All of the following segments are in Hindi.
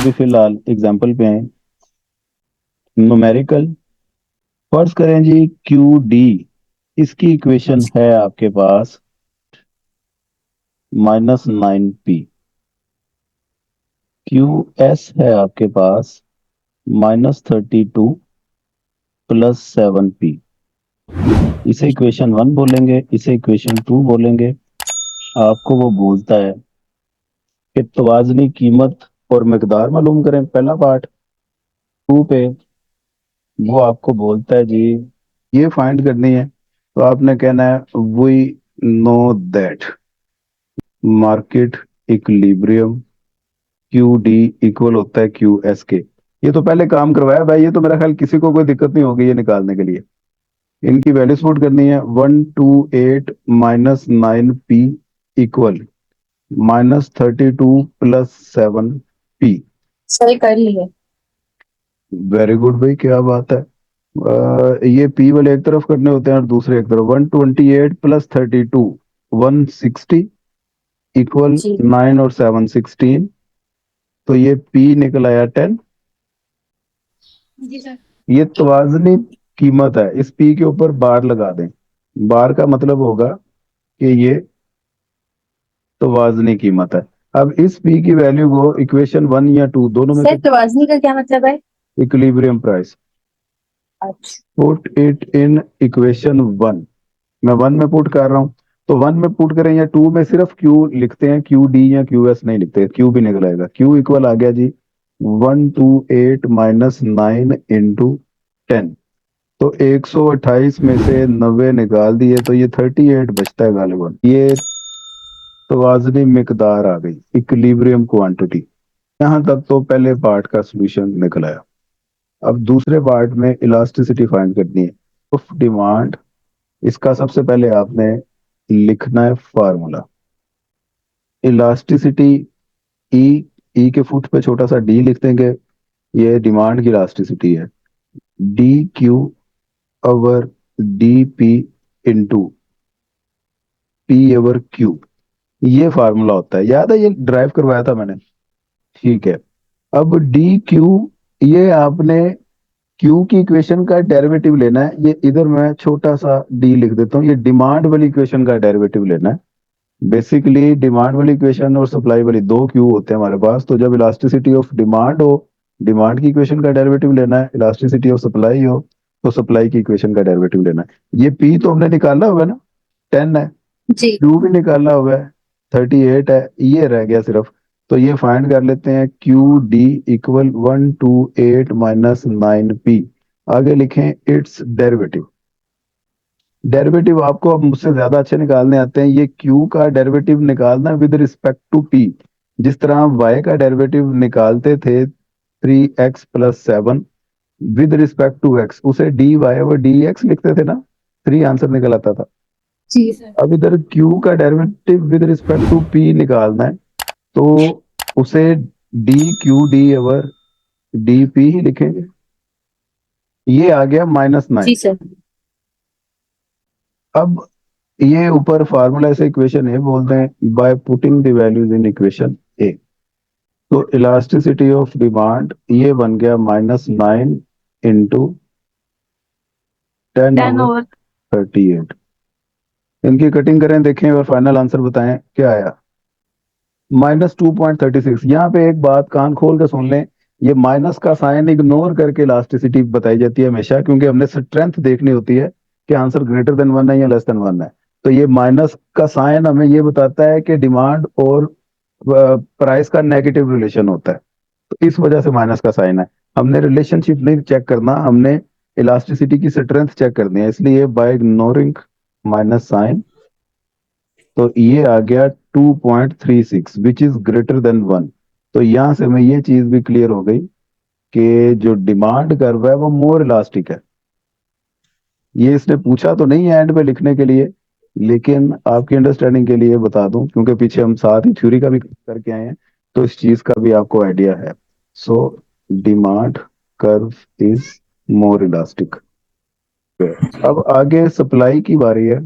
अभी फिलहाल एग्जाम्पल पे आए, न्यूमेरिकल। फर्ज करें जी क्यू डी, इसकी इक्वेशन है आपके पास -9p। क्यू एस है आपके पास -32 + 7p। इसे इक्वेशन 1 बोलेंगे, इसे इक्वेशन 2 बोलेंगे। आपको वो बोलता है कि तवाज़नी कीमत और मिकदार मालूम करें, पहला पार्ट। 2 पे वो आपको बोलता है जी ये फाइंड करनी है, तो आपने कहना है we know that market equilibrium Q D equal होता है क्यू एस के। ये तो पहले काम करवाया भाई, ये तो मेरा ख्याल किसी को कोई दिक्कत नहीं होगी ये निकालने के लिए। इनकी वैल्यूज पुट करनी है, 128 - 9p इक्वल -32 + 7p। सही कर लिए। वेरी गुड भाई, क्या बात है। ये पी वाले एक तरफ करने होते हैं और दूसरे एक तरफ। 128 + 32 160 इक्वल जी 9 और 7 16। तो ये पी निकल आया 10। जी सर। ये तवाज़नी कीमत है, इस पी के ऊपर बार लगा दें। बार का मतलब होगा कि ये तवाज़नी कीमत है। अब इस पी की वैल्यू को इक्वेशन 1 या 2 दोनों में सर से तवाज़नी का क्या मतलब है? इक्विलिब्रियम प्राइस, अच्छा। Put it in equation 1। मैं 1 में पुट कर रहा हूँ, तो 1 में पुट करें या 2 में, सिर्फ क्यू लिखते हैं, क्यू डी या क्यू एस नहीं लिखते, क्यू भी निकल आएगा। क्यू इक्वल आ गया जी 128 - 9 × 10। तो 128 में से 90 निकाल दिए तो ये 38 बचता है गालिबन। ये तवाज़नी मिकदार आ गई, इक्विलिब्रियम क्वांटिटी। यहाँ तक तो पहले पार्ट का सॉल्यूशन निकल आया। अब दूसरे पार्ट में इलास्टिसिटी फाइंड करनी है, ऑफ डिमांड। इसका सबसे पहले आपने लिखना है फार्मूला। इलास्टिसिटी ई, ई के फुट पे छोटा सा डी लिख देंगे, ये डिमांड की इलास्टिसिटी है। D Q over d p into p over Q, ये फार्मूला होता है, याद है ये ड्राइव करवाया था मैंने। ठीक है। अब डी क्यू, ये आपने क्यू की इक्वेशन का डेरिवेटिव लेना है। ये इधर मैं छोटा सा डी लिख देता हूँ, ये डिमांड वाली इक्वेशन का डेरिवेटिव लेना है। बेसिकली डिमांड वाली इक्वेशन और सप्लाई वाली दो क्यू होते हैं हमारे पास। तो जब इलास्टिसिटी ऑफ डिमांड हो, डिमांड की इक्वेशन का डेरिवेटिव लेना है। इलास्टिसिटी ऑफ सप्लाई हो तो सप्लाई की इक्वेशन का डेरिवेटिव लेना है। ये पी तो हमने निकाला होगा ना, 10 है। जी क्यू भी निकाला हुआ है, 38 है। ये रह गया सिर्फ। तो ये फाइंड कर लेते हैं, क्यू डी इक्वल 128 - 9p। आगे लिखें इट्स डेरिवेटिव। डेरिवेटिव आपको अब मुझसे ज्यादा अच्छे निकालने आते हैं। ये क्यू का डेरिवेटिव निकालना विद रिस्पेक्ट टू पी। जिस तरह हम वाई का डेरिवेटिव निकालते थे 3x + 7 with respect to x, उसे डी वाई और डी एक्स लिखते थे ना, 3 आंसर निकल आता था। जी सर। अब इधर क्यू का derivative with respect to p निकालना है, तो उसे d q d over d p ही लिखेंगे। ये आ गया -9। जी सर। अब ये ऊपर फार्मूला से इक्वेशन ए बोलते हैं, by putting the values in equation A. तो इलास्टिसिटी ऑफ डिमांड ये बन गया -9 इंटू 10 10 ओवर ओवर। 38। इनकी कटिंग करें, देखें और फाइनल आंसर बताएं क्या आया। -2.36। यहाँ पे एक बात कान खोल के सुन लें, ये माइनस का साइन इग्नोर करके इलास्टिसिटी बताई जाती है हमेशा, क्योंकि हमने स्ट्रेंथ देखनी होती है कि आंसर ग्रेटर देन 1 है या लेस देन 1 है। तो ये माइनस का साइन हमें ये बताता है कि डिमांड और प्राइस का नेगेटिव रिलेशन होता है, तो इस वजह से माइनस का साइन है। हमने रिलेशनशिप नहीं चेक करना, हमने इलास्टिसिटी की स्ट्रेंथ चेक करनी है, इसलिए बाय इग्नोरिंग माइनस साइन। तो ये आ गया 2.36 विच इज ग्रेटर देन 1। तो यहां से हमें ये चीज भी क्लियर हो गई कि जो डिमांड कर्व है वो मोर इलास्टिक है। ये इसने पूछा तो नहीं है एंड में लिखने के लिए, लेकिन आपकी अंडरस्टैंडिंग के लिए बता दूं, क्योंकि पीछे हम साथ ही थ्योरी का भी करके आए हैं, तो इस चीज का भी आपको आइडिया है। So demand curve is more elastic. अब आगे सप्लाई की बारी है।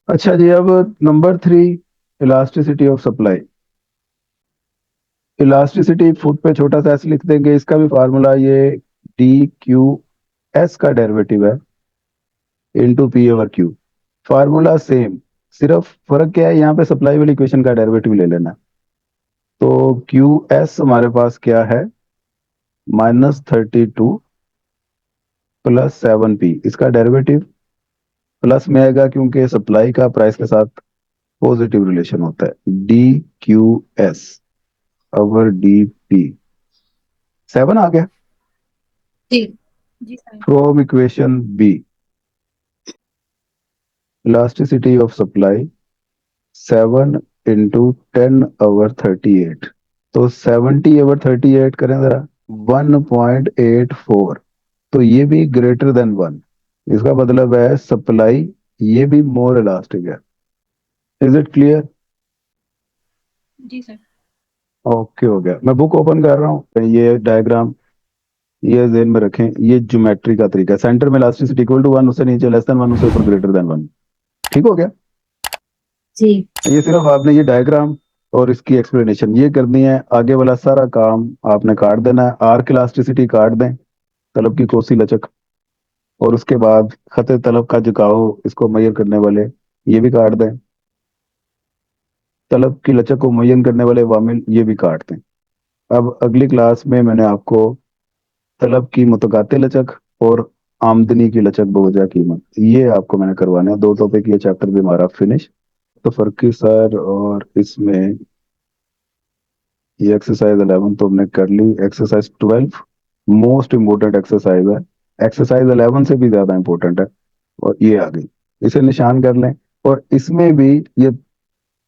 अच्छा जी, अब number 3, elasticity of supply. Elasticity foot पे छोटा सा एस लिख देंगे, इसका भी फार्मूला ये डी क्यू एस का डेरिवेटिव है into P over Q. Formula same, सिर्फ फर्क क्या है, यहाँ पे सप्लाई वाली इक्वेशन का डेरिवेटिव ले लेना। तो क्यू एस हमारे पास क्या है, -32 प्लस 7p, इसका डेरिवेटिव प्लस में आएगा क्योंकि सप्लाई का प्राइस के साथ पॉजिटिव रिलेशन होता है। D q s over d p, 7 आ गया जी जी sir. From equation B. Elasticity of supply 7 into 10/38, तो 70/38 करें जरा, 1.84। तो ये भी ग्रेटर देन 1, इसका मतलब है सप्लाई ये भी मोर इलास्टिक है। Is it clear? जी सर। ओके, हो गया। मैं बुक ओपन कर रहा हूँ, ये डायग्राम ये ध्यान में रखें, ये ज्योमेट्री का तरीका है। सेंटर में इलास्टिसिटी इक्वल टू 1, उससे नीचे लेस देन 1, उससे ऊपर ग्रेटर देन 1। ठीक हो गया? जी ये सिर्फ आपने ये डायग्राम और इसकी एक्सप्लेनेशन ये करनी है, आगे वाला सारा काम आपने काट देना है। आर्क इलास्टिसिटी काट दें, तलब की कोसी लचक, और उसके बाद खत तलब का झुकाव, इसको मुय्यन करने वाले ये भी काट दें। तलब की लचक को मुय्यन करने वाले वामिल ये भी काट दें। अब अगली क्लास में मैंने आपको तलब की मुतकाते लचक और आमदनी की लचक बवजह कीमत, ये आपको मैंने करवाना है। 2 टॉपिक, ये चैप्टर भी हमारा फिनिश। तो फर्की सर, और इसमें ये एक्सरसाइज 11 तो हमने कर ली। एक्सरसाइज 12 मोस्ट इम्पोर्टेंट एक्सरसाइज है, एक्सरसाइज 11 से भी ज्यादा इंपॉर्टेंट है, और ये आ गई, इसे निशान कर लें। और इसमें भी ये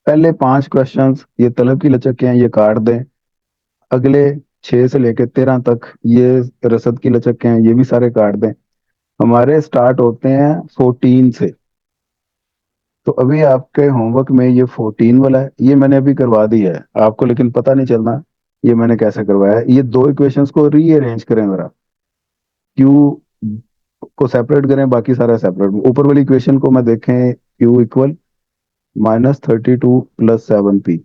पहले 5 क्वेश्चंस ये तलब की लचक के हैं, ये काट दें। अगले 6 से लेकर 13 तक ये रसद की लचक के हैं, ये भी सारे काट दें। हमारे स्टार्ट होते हैं 14 से। तो अभी आपके होमवर्क में ये 14 वाला है, ये मैंने अभी करवा दी है आपको, लेकिन पता नहीं चलना ये मैंने कैसे करवाया है। ये 2 इक्वेशंस को रीअरेंज करें जरा, क्यू को सेपरेट करें, बाकी सारा सेपरेट। ऊपर वाली इक्वेशन को मैं देखें, क्यू इक्वल -32 प्लस 7p,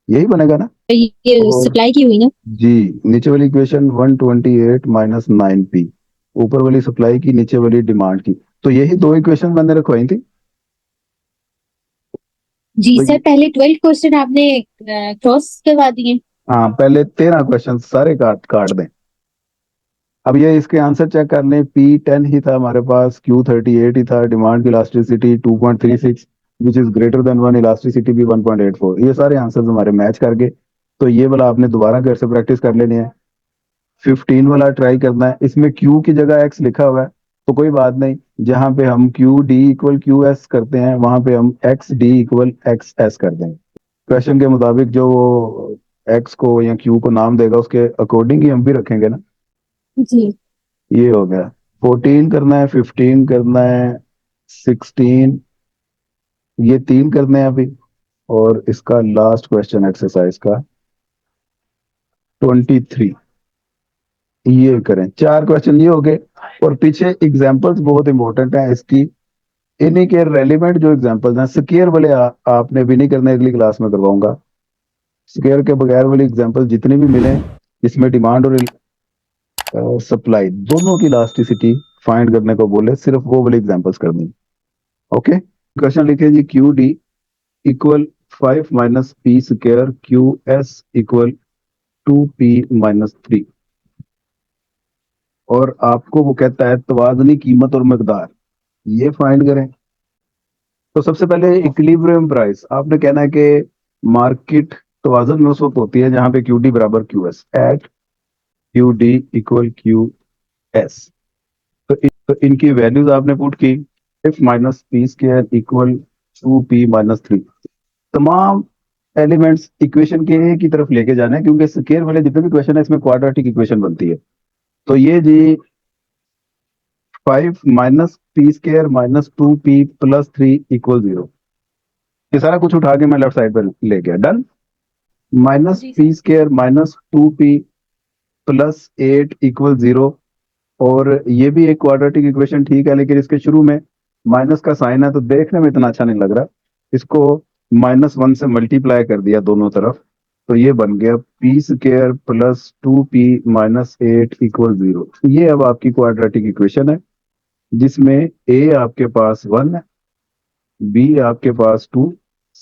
यही बनेगा ना? ये और सप्लाई की हुई ना। जी, नीचे वाली इक्वेशन 128 माइनस 9p, ऊपर वाली सप्लाई की, नीचे वाली डिमांड की। तो यही 2 इक्वेशन मैंने रखवाई थी। जी तो सर, पहले 12 क्वेश्चन आपने क्रॉस करवा दिए। हाँ, पहले 13 क्वेश्चन सारे काट काट दें। अब ये इसके आंसर चेक कर लें। P10 ही था हमारे पास, Q38 ही था, डिमांड की elasticity 2.36 which is greater than 1, elasticity भी 1.84। ये सारे आंसर्स हमारे मैच कर गए। तो ये वाला आपने दोबारा घर से प्रैक्टिस कर लेनी है। 15 वाला ट्राई करना है, इसमें Q की जगह X लिखा हुआ है, तो कोई बात नहीं, जहां पे हम QD इक्वल QS करते हैं वहां पे हम XD इक्वल XS कर देंगे। क्वेश्चन के मुताबिक जो वो X को या Q को नाम देगा उसके अकॉर्डिंग ही हम भी रखेंगे ना। जी ये हो गया। 14 करना है, 15 करना है, 16, ये 3 करने हैं अभी। और इसका लास्ट क्वेश्चन एक्सरसाइज का 23, ये करें। 4 क्वेश्चन ये हो गए। और पीछे एग्जांपल्स बहुत इंपॉर्टेंट हैं इसकी, इन्हीं के रेलिवेंट जो एग्जांपल्स हैं। स्केयर वाले आपने भी नहीं करने, अगली क्लास में करवाऊंगा। स्केयर के बगैर वाली एग्जांपल जितनी भी मिले, जिसमें डिमांड और सप्लाई दोनों की इलास्टिसिटी फाइंड करने को बोले, सिर्फ वो वाली एग्जांपल्स करनी। ओके, क्वेश्चन लिखे जी, q D equal 5 minus p square, q s equal 2p-3, और आपको वो कहता है तवाज़नी कीमत और मकदार, ये फाइंड करें। तो सबसे पहले इक्विलिब्रियम प्राइस आपने कहना है कि मार्केट तवाज़ुन में उस वक्त होती है जहां पे क्यू डी बराबर Q S, at Q D equal Q S. तो इनकी वैल्यूज आपने पुट की, 5 minus p square equal 2p-3। तमाम एलिमेंट्स इक्वेशन के एक ही तरफ लेके जाने हैं, क्योंकि स्केयर वाले जितने भी क्वेश्चन है इसमें क्वाड्रेटिक इक्वेशन बनती है। तो ये जी 5 minus p square minus 2p+3 equal 0, ये सारा कुछ उठा के मैं लेफ्ट साइड पर ले गया। Done. Minus G P sir. Square minus 2p+8 equal 0। और ये भी एक क्वाड्रेटिक इक्वेशन ठीक है, लेकिन इसके शुरू में माइनस का साइन है तो देखने में इतना अच्छा नहीं लग रहा। इसको -1 से मल्टीप्लाई कर दिया दोनों तरफ, तो ये बन गया P square plus 2p minus 8 equal 0। ये अब आपकी क्वाड्रेटिक इक्वेशन है जिसमें a आपके पास 1 है, b आपके पास 2,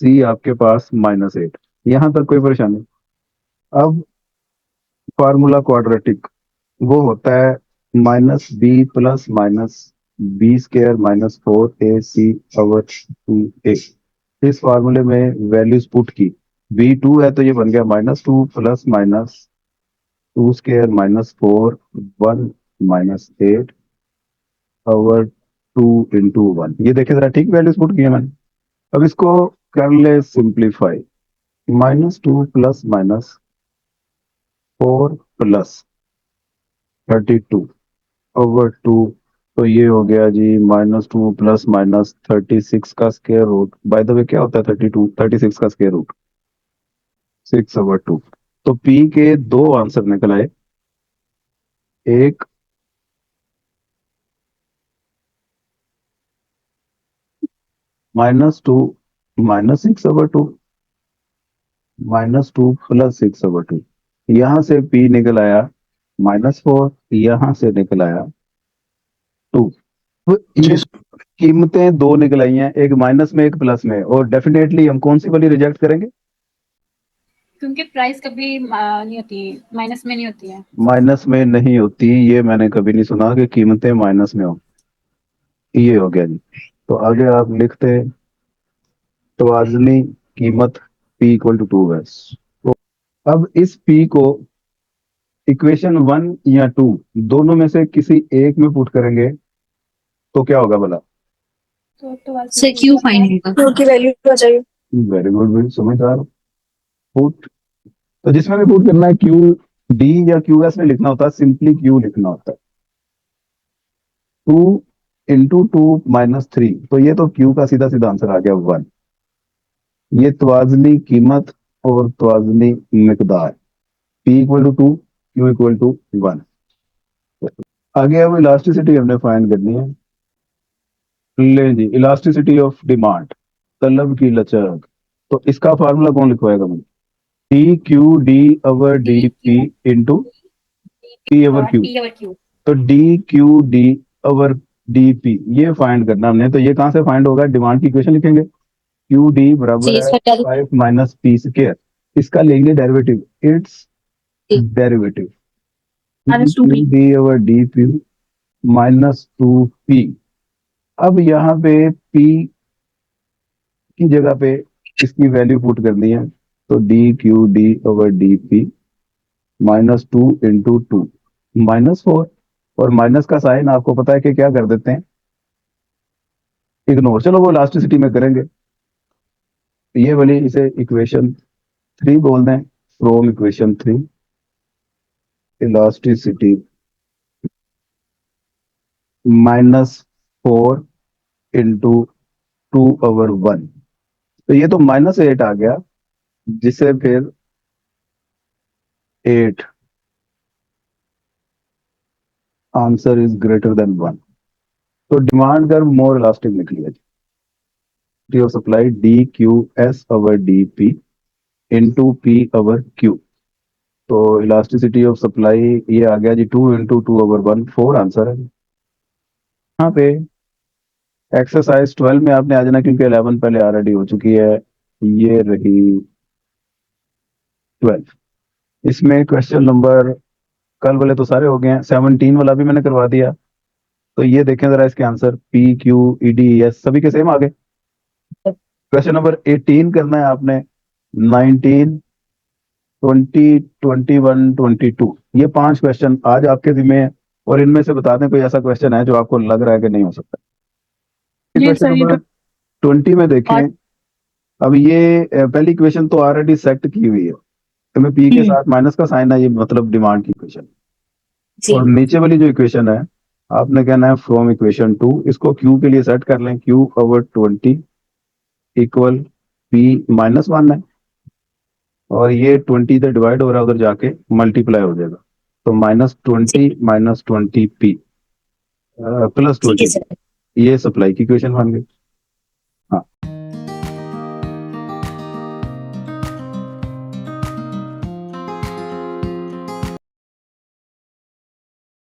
c आपके पास -8। यहां तक कोई परेशानी? अब फार्मूला क्वाड्रेटिक वो होता है -b plus minus B square minus 4ac over 2a। इस फार्मूले में वैल्यूज पुट की, b2 है तो ये बन गया -2 plus minus 2 square minus 4 1 -8 over 2 into 1। ये देखे जरा, ठीक वैल्यूज पुट किए मैंने। अब इसको कर ले simplify, -2 plus minus 4 plus 32 over 2। तो ये हो गया जी -2 प्लस माइनस 36 का square root. By the way क्या होता है 36 का स्क्वायर रूट? 6/2। तो पी के दो आंसर निकल आए, एक -2 -6/2, -2 प्लस 6/2। यहां से पी निकल आया -4, यहां से निकल आया 2। तो ये कीमतें दो निकल आई हैं, एक माइनस में एक प्लस में, और डेफिनेटली हम कौन सी वाली रिजेक्ट करेंगे? क्योंकि प्राइस कभी नहीं होती, माइनस में नहीं होती है। माइनस में नहीं होती, ये मैंने कभी नहीं सुना कि कीमतें माइनस में हो। ये हो गया जी। तो आगे आप लिखते हैं तवाज़नी कीमत p इक्वल टू 2 है। तो अब इस p को इक्वेशन 1 या 2 दोनों में से किसी एक में पुट करेंगे तो क्या होगा भला? से क्यू फाइंड होगा, क्यू की वैल्यू आ जाएगी। वेरी गुड, वेरी समझदार। पुट, तो जिसमें भी पुट करना है क्यू डी या क्यू एस में लिखना होता है, सिंपली क्यू लिखना होता है। 2 इंटू 2 -3, तो ये तो क्यू का सीधा सीधा आंसर आ गया 1। ये तवाज़नी कीमत और तवाज़नी मिकदार, p equal to 2, q equal to 1। आगे अब इलास्टिसिटी हमने फाइंड करनी है। ले जी, इलास्टिसिटी ऑफ डिमांड, तलब की लचक। तो इसका फार्मूला कौन लिखवाएगा मुझे? D q d over d p into p over q. तो d q d over d p ये फाइंड करना हमने। तो ये कहां से फाइंड होगा? डिमांड की इक्वेशन लिखेंगे, क्यू डी बराबर है 5 माइनस पी स्क्वायर। इसका लेंगे derivative, it's derivative Q d over d P -2p। अब यहाँ पे p की जगह पे इसकी वैल्यू पुट करनी है, तो d q d over d P -2 into 2 -4, और माइनस का साइन आपको पता है कि क्या कर देते हैं, इग्नोर। चलो वो इलास्टिसिटी में करेंगे। ये वाली इसे इक्वेशन 3 बोल दें, फ्रॉम इक्वेशन 3 इलास्टिसिटी -4 इंटू 2/1। तो ये तो -8 आ गया, जिसे फिर 8 आंसर इज ग्रेटर देन 1। तो डिमांड कर्व मोर इलास्टिक निकली है। Of supply D q s over d p into p over q. तो इलास्टिसिटी ऑफ सप्लाई ये आ गया जी 2 इंटू 2/1, 4 आंसर है। यहाँ पे एक्सरसाइज 12 में आपने आ जाना, क्योंकि 11 पहले ऑलरेडी हो चुकी है। ये रही 12। इसमें क्वेश्चन नंबर, कल वाले तो सारे हो गए हैं, 17 वाला भी मैंने करवा दिया। तो ये देखें जरा, इसके answer P Q E D S सभी के सेम आ गए। क्वेश्चन नंबर 18 करना है आपने, 19 20 21 22। ये 5 क्वेश्चन आज आपके जिम्मे है, और इनमें से बता दें कोई ऐसा क्वेश्चन है जो आपको लग रहा है कि नहीं हो सकता। क्वेश्चन नंबर 20 में देखें, अब ये पहली इक्वेशन तो ऑलरेडी सेट की हुई है, तो मैं पी के साथ माइनस का साइन है, ये मतलब डिमांड की इक्वेशन। और नीचे वाली जो इक्वेशन है आपने कहना है फ्रॉम इक्वेशन 2, इसको क्यू के लिए सेट कर लें, क्यू ओवर 20 इक्वल पी -1 है, और ये 20 से डिवाइड हो रहा है, उधर जाके मल्टीप्लाई हो जाएगा। तो -20 -20 पी प्लस 20, ये सप्लाई की इक्वेशन बन गई। हाँ।